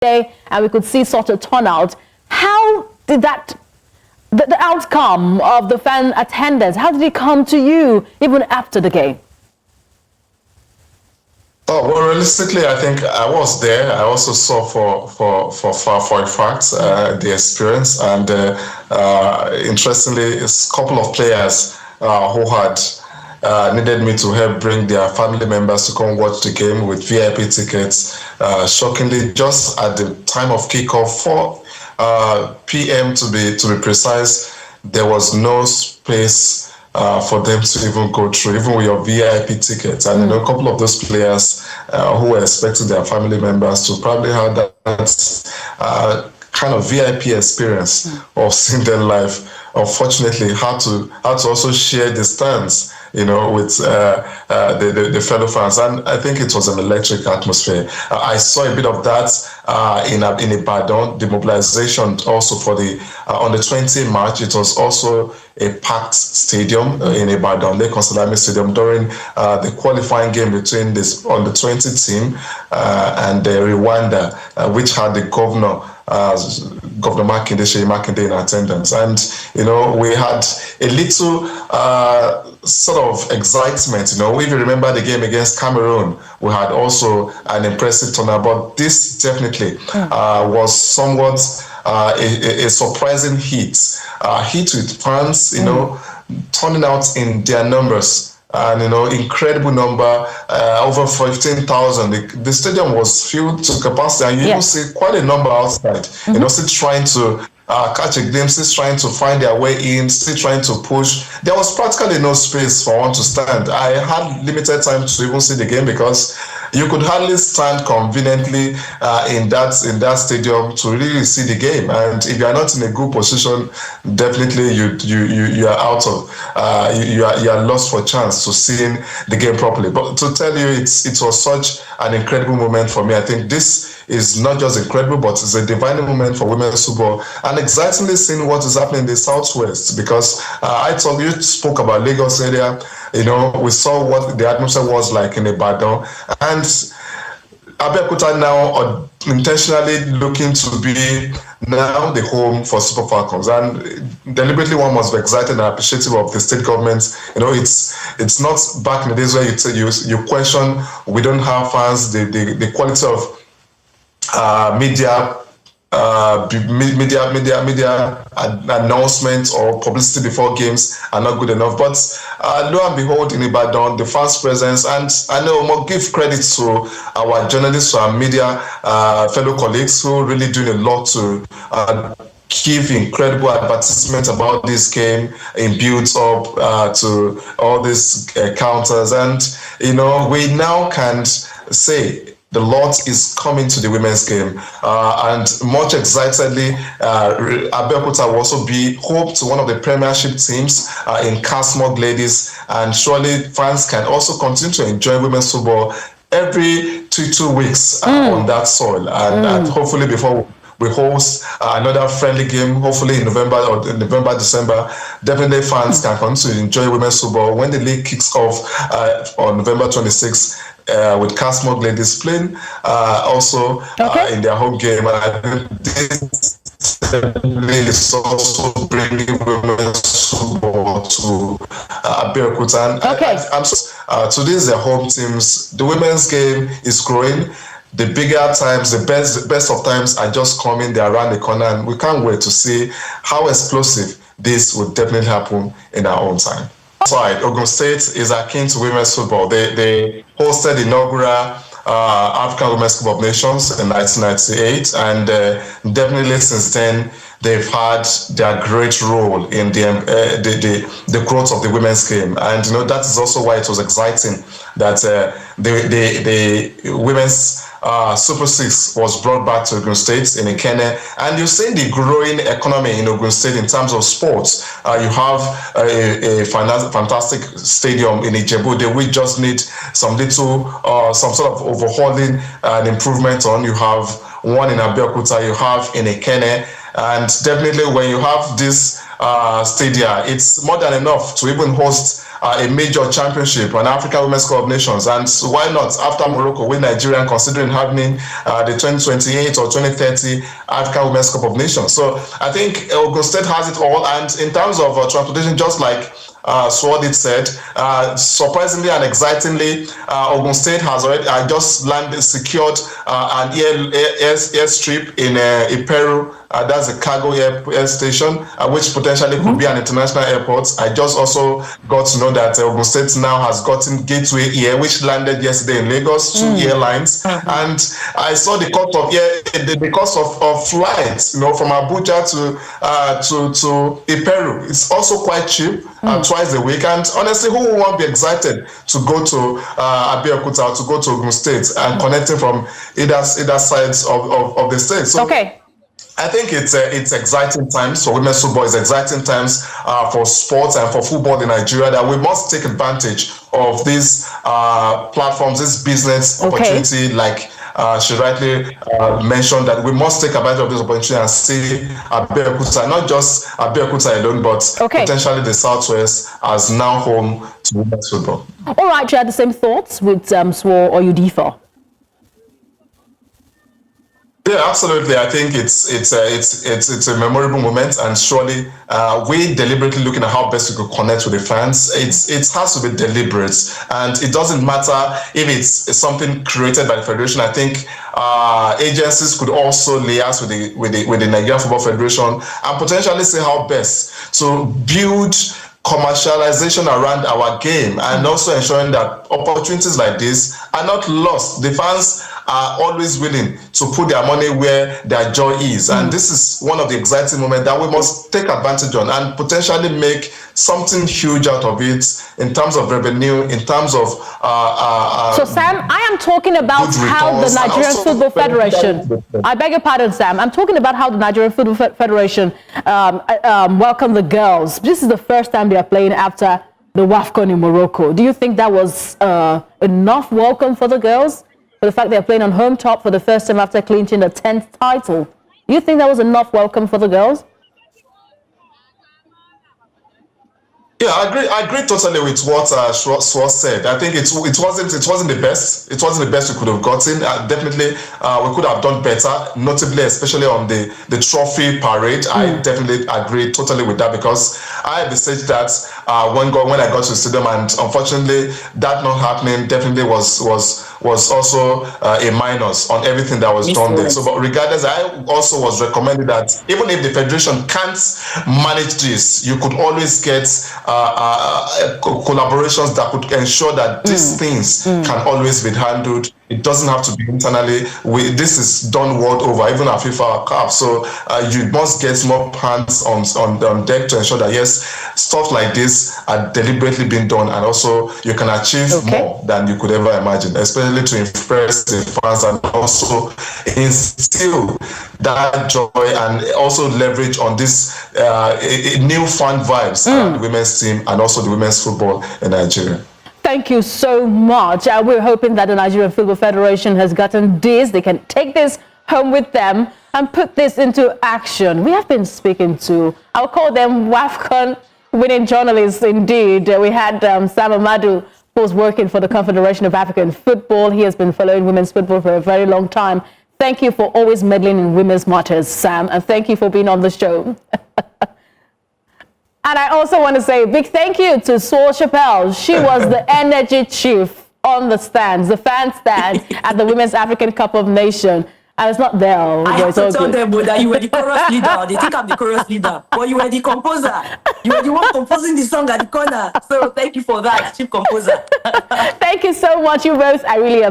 day, and we could see such a turnout. How did that, the outcome of the fan attendance, how did it come to you even after the game? Oh, well, realistically, I think I was there. I also saw for a fact the experience, and interestingly, it's a couple of players who had needed me to help bring their family members to come watch the game with VIP tickets. Shockingly, just at the time of kickoff, 4 p.m. to be precise, there was no space for them to even go through, even with your VIP tickets. And a couple of those players who were expecting their family members to probably have that kind of VIP experience of seeing them live, unfortunately had to also share the stands, with the fellow fans, and I think it was an electric atmosphere. I saw a bit of that in Ibadan. The mobilization also for the on the 20th March. It was also a packed stadium in Ibadan, Lake Salami Stadium, during the qualifying game between this on the 20 team and Rwanda, which had the governor. Governor Makinde in attendance, and we had a little sort of excitement. If you remember the game against Cameroon, we had also an impressive turnout, but this definitely was somewhat a surprising hit with fans, turning out in their numbers. And incredible number, over 15,000. The stadium was filled to capacity, and you even see quite a number outside. Still trying to catch a glimpse, still trying to find their way in, still trying to push. There was practically no space for one to stand. I had limited time to even see the game because you could hardly stand conveniently in that stadium to really see the game. And if you are not in a good position, definitely you are out of you are lost for chance to seeing the game properly. But to tell you, it was such an incredible moment for me. I think this is not just incredible, but it's a defining moment for women's football, and excitingly seeing what is happening in the Southwest, because I told you spoke about Lagos area. We saw what the atmosphere was like in Ibadan, and Abeokuta now intentionally looking to be now the home for Super Falcons, and deliberately one must be excited and appreciative of the state government. It's not back in the days where you question we don't have fans, the quality of media announcements or publicity before games are not good enough. But lo and behold, in Ibadan, the fans' presence, and I know we'll give credit to our journalists, our media fellow colleagues who really doing a lot to give incredible advertisements about this game in builds up to all these counters, and we now can say the lot is coming to the women's game, and much excitedly, Abeokuta will also be home to one of the premiership teams in Casmog Ladies, and surely fans can also continue to enjoy women's football every two weeks on that soil, and hopefully before we host another friendly game, hopefully in November December. Definitely fans can continue to enjoy women's football when the league kicks off on November 26th. With Casmog Ladies playing also in their home game. And I think this is also bringing women's football to Abeokuta. And today is their home teams. The women's game is growing. The bigger times, the best of times are just coming. They're around the corner, and we can't wait to see how explosive this will definitely happen in our own time. Side, Ogun State is akin to women's football. They hosted the inaugural African Women's Cup of Nations in 1998, and definitely since then they've had their great role in the growth of the women's game. And that is also why it was exciting that the women's Super 6 was brought back to Ogun State in Ikenne, and you're seeing the growing economy in Ogun State in terms of sports. You have a fantastic stadium in Ijebu. We just need some sort of overhauling and improvement on. You have one in Abeokuta, you have in Ikenne, and definitely when you have this stadia, it's more than enough to even host a major championship, an African Women's Cup of Nations. And so why not, after Morocco, with Nigeria considering having the 2028 or 2030 African Women's Cup of Nations? So I think Ogun State has it all. And in terms of transportation, just like Swardit said, surprisingly and excitingly, Ogun State has already just secured an airstrip in Iperu. That's a cargo air station, which potentially could be an international airport. I just also got to know that Ogun State now has gotten Gateway Air, which landed yesterday in Lagos, 2 airlines. And I saw the cost of the cost of flights, from Abuja to Iperu. It's also quite cheap, twice a week. And honestly, who won't be excited to go to Abeokuta or to go to Ogun State and connecting from either sides of the state? So, okay. I think it's exciting times for women's football. It's exciting times for sports and for football in Nigeria, that we must take advantage of these platforms, this business opportunity, like she rightly mentioned, that we must take advantage of this opportunity and see Abeokuta, not just Abeokuta alone, but potentially the Southwest as now home to women's football. All right, you had the same thoughts with Swor, or you differ? Yeah, absolutely. I think it's a memorable moment, and surely we deliberately looking at how best we could connect with the fans. It has to be deliberate, and it doesn't matter if it's something created by the federation. I think agencies could also liaise with the Nigerian Football Federation and potentially see how best to build commercialization around our game, and also ensuring that opportunities like this are not lost. The fans are always willing to put their money where their joy is, and this is one of the exciting moments that we must take advantage on and potentially make something huge out of it in terms of revenue, in terms of so Sam, I am talking about how the Nigerian Football Federation, I beg your pardon, Sam, I'm talking about how the Nigerian Football Federation welcomed the girls. This is the first time they are playing after the Wafcon in Morocco. Do you think that was enough welcome for the girls? For the fact they're playing on home top for the first time after clinching the 10th title. Do you think that was enough welcome for the girls? Yeah, I agree totally with what Swor said. I think it wasn't the best. It wasn't the best we could have gotten. Definitely, we could have done better. Notably, especially on the trophy parade. I definitely agree totally with that, because I envisaged that when I got to the stadium, and unfortunately, that not happening definitely was also a minus on everything that was done there. So, but regardless, I also was recommended that even if the federation can't manage this, you could always get collaborations that could ensure that these things can always be handled. It doesn't have to be internally. This is done world over, even at FIFA Cup. So you must get more hands on deck to ensure that, yes, stuff like this are deliberately being done, and also you can achieve more than you could ever imagine, especially to impress the fans and also instill that joy, and also leverage on this new fan vibes around the women's team and also the women's football in Nigeria. Thank you so much. We're hoping that the Nigerian Football Federation has gotten this. They can take this home with them and put this into action. We have been speaking to, I'll call them Wafcon winning journalists indeed. We had Sam Amadu, who was working for the Confederation of African Football. He has been following women's football for a very long time. Thank you for always meddling in women's matters, Sam, and thank you for being on the show. And I also want to say a big thank you to Swor Chappelle. She was the energy chief on the stands, the fan stand at the Women's African Cup of Nations. I was not there. I have to tell them that you were the chorus leader. They think I'm the chorus leader. But you were the composer. You were the one composing the song at the corner. So thank you for that, chief composer. Thank you so much, you both. I really appreciate it.